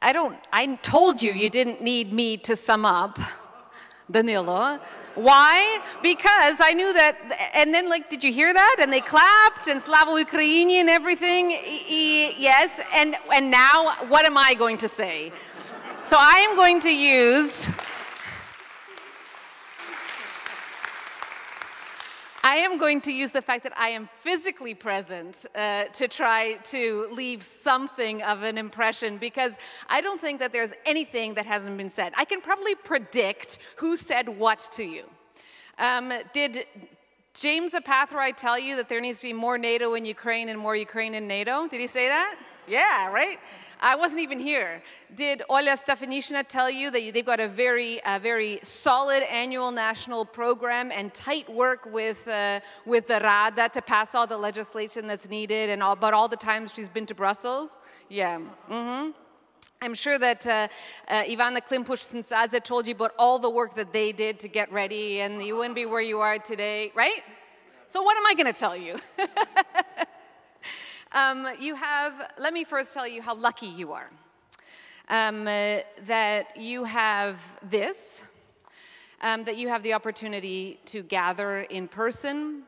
I told you didn't need me to sum up, Danilo. Why? Because I knew that, and then like, did you hear that? And they clapped, and Slava Ukraini and everything. Yes, and now, what am I going to say? So I am going to use, the fact that I am physically present to try to leave something of an impression, because I don't think that there's anything that hasn't been said. I can probably predict who said what to you. Did James Apathrai tell you that there needs to be more NATO in Ukraine and more Ukraine in NATO? Did he say that? Yeah, right? I wasn't even here. Did Olya Stefanishina tell you that they've got a very solid annual national program and tight work with the Rada to pass all the legislation that's needed, and about all the times she's been to Brussels? Yeah. Mm-hmm. I'm sure that Ivana Klimpush-Sinsadze told you about all the work that they did to get ready, and you wouldn't be where you are today, right? So what am I going to tell you? Let me first tell you how lucky you are. That you have this, that you have the opportunity to gather in person,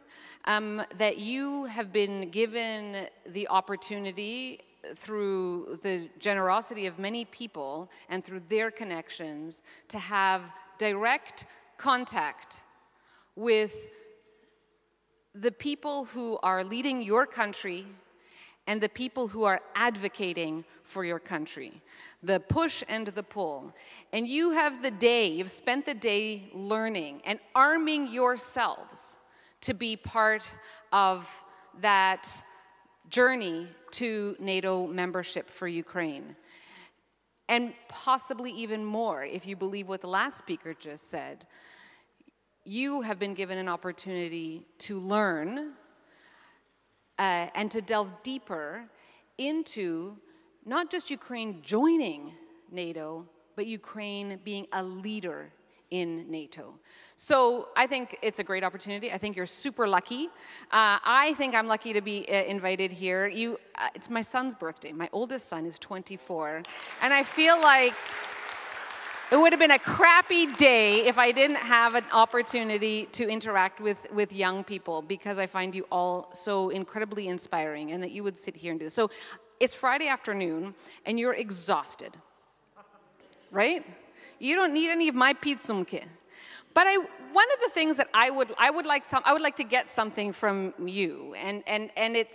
that you have been given the opportunity through the generosity of many people and through their connections to have direct contact with the people who are leading your country and the people who are advocating for your country, the push and the pull. And you've spent the day learning and arming yourselves to be part of that journey to NATO membership for Ukraine. And possibly even more, if you believe what the last speaker just said. You have been given an opportunity to learn and to delve deeper into not just Ukraine joining NATO, but Ukraine being a leader in NATO. So I think it's a great opportunity. I think you're super lucky. I think I'm lucky to be invited here. It's my son's birthday. My oldest son is 24. And I feel like it would have been a crappy day if I didn't have an opportunity to interact with young people, because I find you all so incredibly inspiring, and that you would sit here and do this. So it's Friday afternoon, and you're exhausted, right? You don't need any of my pizzumke. But one of the things that I would like to get something from you, and it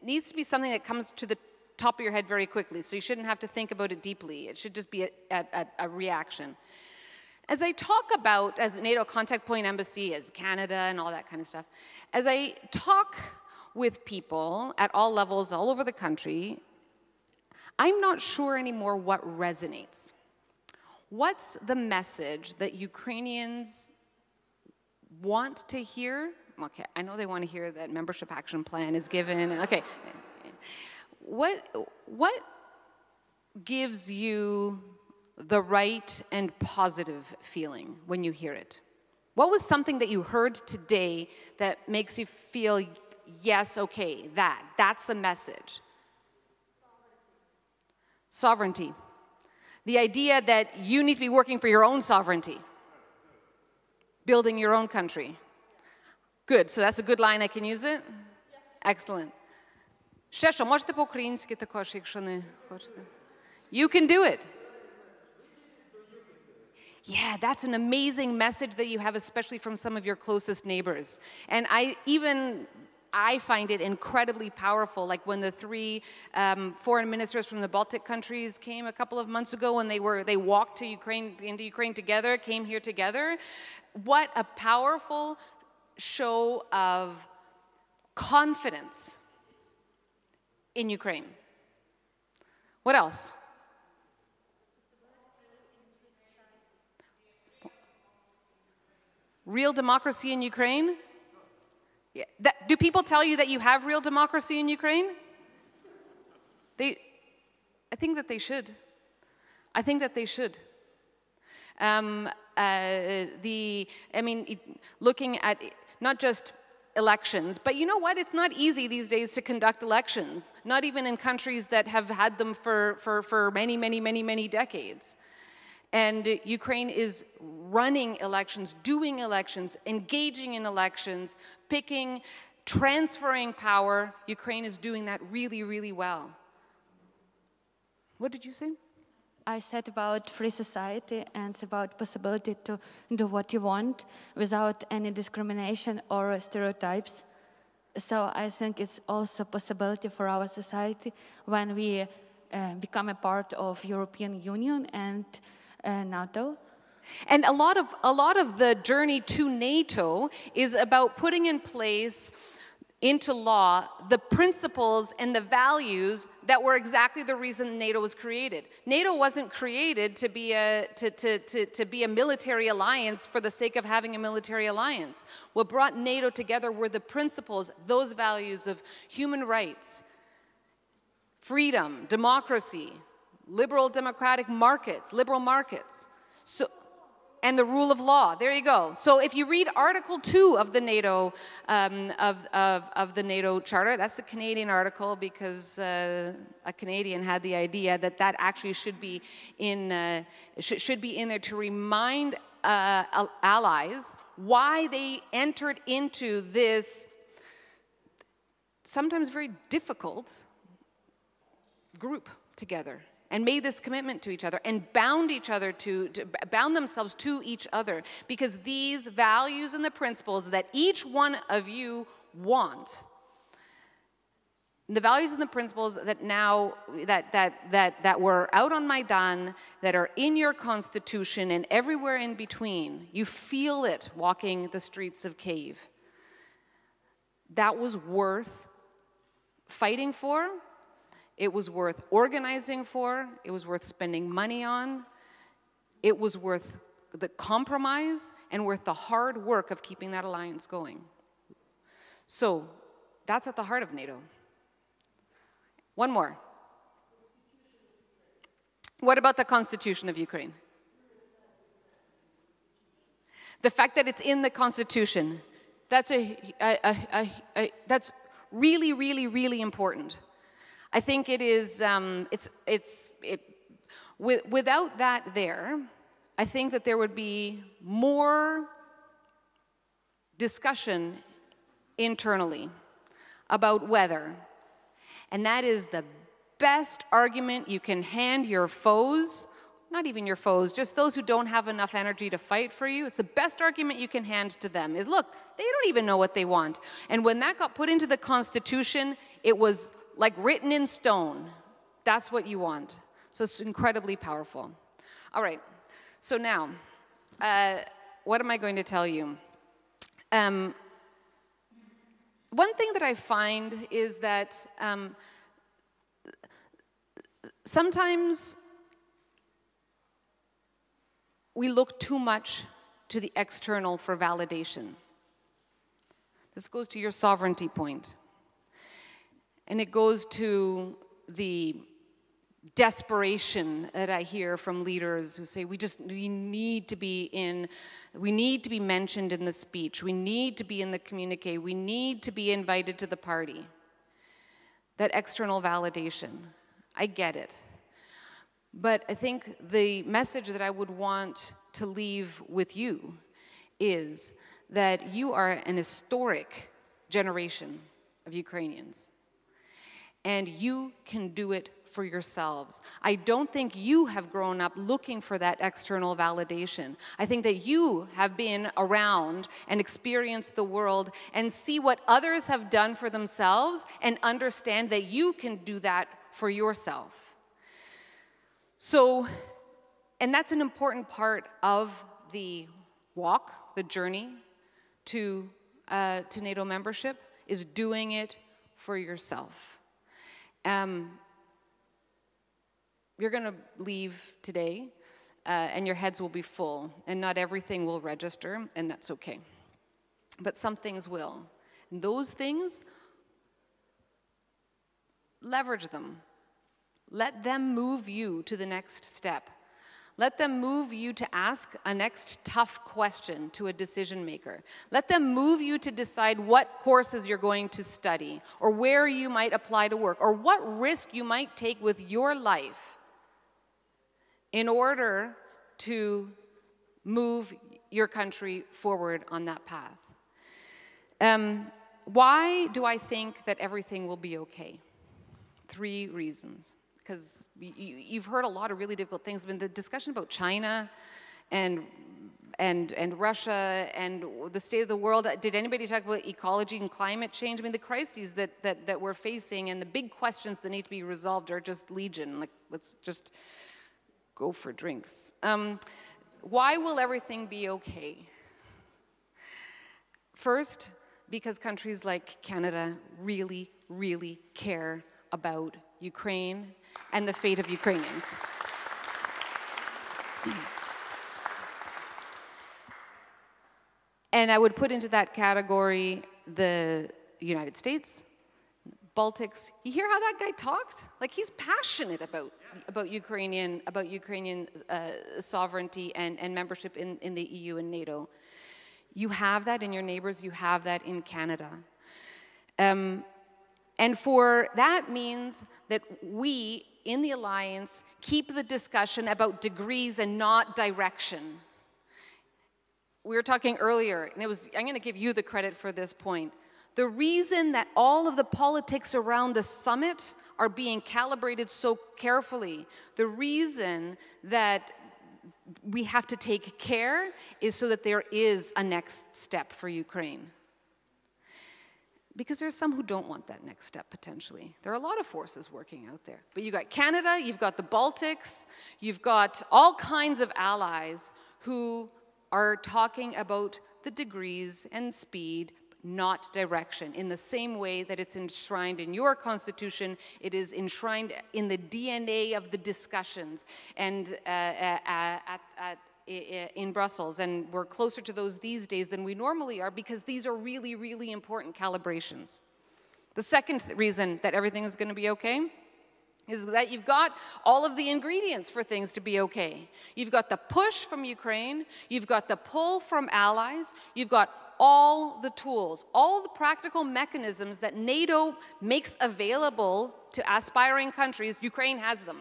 needs to be something that comes to the top of your head very quickly, so you shouldn't have to think about it deeply. It should just be a reaction. As I talk about, as NATO Contact Point Embassy, as Canada and all that kind of stuff, as I talk with people at all levels all over the country, I'm not sure anymore what resonates. What's the message that Ukrainians want to hear? Okay, I know they want to hear that membership action plan is given. Okay. What gives you the right and positive feeling when you hear it? What was something that you heard today that makes you feel, yes, okay, that's the message? Sovereignty. The idea that you need to be working for your own sovereignty, building your own country. Good, so that's a good line, I can use it? Excellent. Ще що, можете по-українськи також, якщо не хочете? You can do it. Yeah, that's an amazing message that you have, especially from some of your closest neighbors. And I find it incredibly powerful, like when the three foreign ministers from the Baltic countries came a couple of months ago, and they walked into Ukraine together, came here together. What a powerful show of confidence in Ukraine. What else? Real democracy in Ukraine? Yeah. Do people tell you that you have real democracy in Ukraine? I think that they should. I think that they should. Looking at not just elections. But you know what? It's not easy these days to conduct elections, not even in countries that have had them for many, many, many, many decades. And Ukraine is running elections, doing elections, engaging in elections, picking, transferring power. Ukraine is doing that really, really well. What did you say? I said about free society and about possibility to do what you want without any discrimination or stereotypes. So I think it's also a possibility for our society when we become a part of European Union and NATO. And a lot of the journey to NATO is about putting in place into law the principles and the values that were exactly the reason NATO was created. NATO wasn't created to be a military alliance for the sake of having a military alliance. What brought NATO together were the principles, those values of human rights, freedom, democracy, liberal democratic markets, liberal markets. And the rule of law. There you go. So if you read Article 2 of the NATO of the NATO Charter, that's the Canadian article because a Canadian had the idea that that actually should be in there to remind allies why they entered into this sometimes very difficult group together, and made this commitment to each other, and bound themselves to each other, because these values and the principles that each one of you want, the values and the principles that now that were out on Maidan, that are in your constitution and everywhere in between, you feel it walking the streets of Kyiv. That was worth fighting for. It was worth organizing for, it was worth spending money on, it was worth the compromise and worth the hard work of keeping that alliance going. So that's at the heart of NATO. One more. What about the Constitution of Ukraine? The fact that it's in the Constitution, that's that's really, really, really important. I think it is, without that there, I think that there would be more discussion internally about whether, and that is the best argument you can hand your foes, not even your foes, just those who don't have enough energy to fight for you. It's the best argument you can hand to them is, look, they don't even know what they want. And when that got put into the Constitution, it was like written in stone. That's what you want. So it's incredibly powerful. All right, so now, what am I going to tell you? One thing that I find is that sometimes we look too much to the external for validation. This goes to your sovereignty point. And it goes to the desperation that I hear from leaders who say, we need to be mentioned in the speech, we need to be in the communique, we need to be invited to the party. That external validation, I get it. But I think the message that I would want to leave with you is that you are an historic generation of Ukrainians. And you can do it for yourselves. I don't think you have grown up looking for that external validation. I think that you have been around and experienced the world and see what others have done for themselves and understand that you can do that for yourself. So, and that's an important part of the walk, the journey to NATO membership, is doing it for yourself. You're going to leave today, and your heads will be full, and not everything will register, and that's okay. But some things will. And those things, leverage them. Let them move you to the next step. Let them move you to ask a next tough question to a decision maker. Let them move you to decide what courses you're going to study, or where you might apply to work, or what risk you might take with your life in order to move your country forward on that path. Why do I think that everything will be okay? 3 reasons. Because you've heard a lot of really difficult things. I mean, the discussion about China and Russia and the state of the world. Did anybody talk about ecology and climate change? I mean, the crises that we're facing and the big questions that need to be resolved are just legion. Like, let's just go for drinks. Why will everything be okay? First, because countries like Canada really, really care about Ukraine and the fate of Ukrainians. And I would put into that category the United States, Baltics. You hear how that guy talked? Like, he's passionate about Ukrainian sovereignty and membership in the EU and NATO. You have that in your neighbors. You have that in Canada. And for that means that we, in the Alliance, keep the discussion about degrees and not direction. We were talking earlier, and I'm going to give you the credit for this point. The reason that all of the politics around the summit are being calibrated so carefully, the reason that we have to take care is so that there is a next step for Ukraine. Because there's some who don't want that next step, potentially. There are a lot of forces working out there. But you've got Canada, you've got the Baltics, you've got all kinds of allies who are talking about the degrees and speed, not direction. In the same way that it's enshrined in your constitution, it is enshrined in the DNA of the discussions and in Brussels, and we're closer to those these days than we normally are because these are really, really important calibrations. The second reason that everything is going to be okay is that you've got all of the ingredients for things to be okay. You've got the push from Ukraine, you've got the pull from allies, you've got all the tools, all the practical mechanisms that NATO makes available to aspiring countries. Ukraine has them.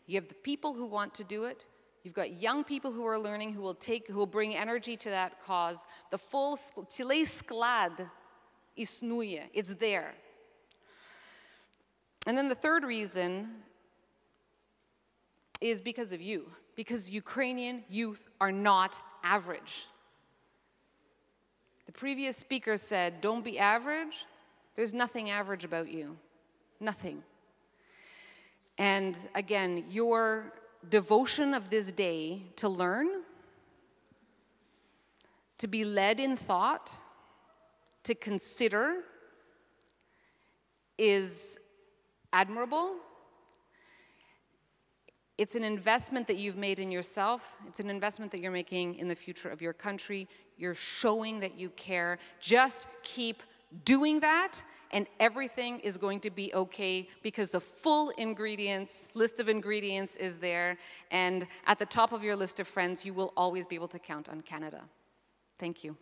You have the people who want to do it. You've got young people who are learning, who will bring energy to that cause. The full цілий склад існує. It's there. And then the third reason is because of you. Because Ukrainian youth are not average. The previous speaker said, don't be average. There's nothing average about you. Nothing. And again, your devotion of this day to learn, to be led in thought, to consider is admirable. It's an investment that you've made in yourself. It's an investment that you're making in the future of your country. You're showing that you care. Just keep doing that, and everything is going to be okay because the full list of ingredients is there, and at the top of your list of friends, you will always be able to count on Canada. Thank you.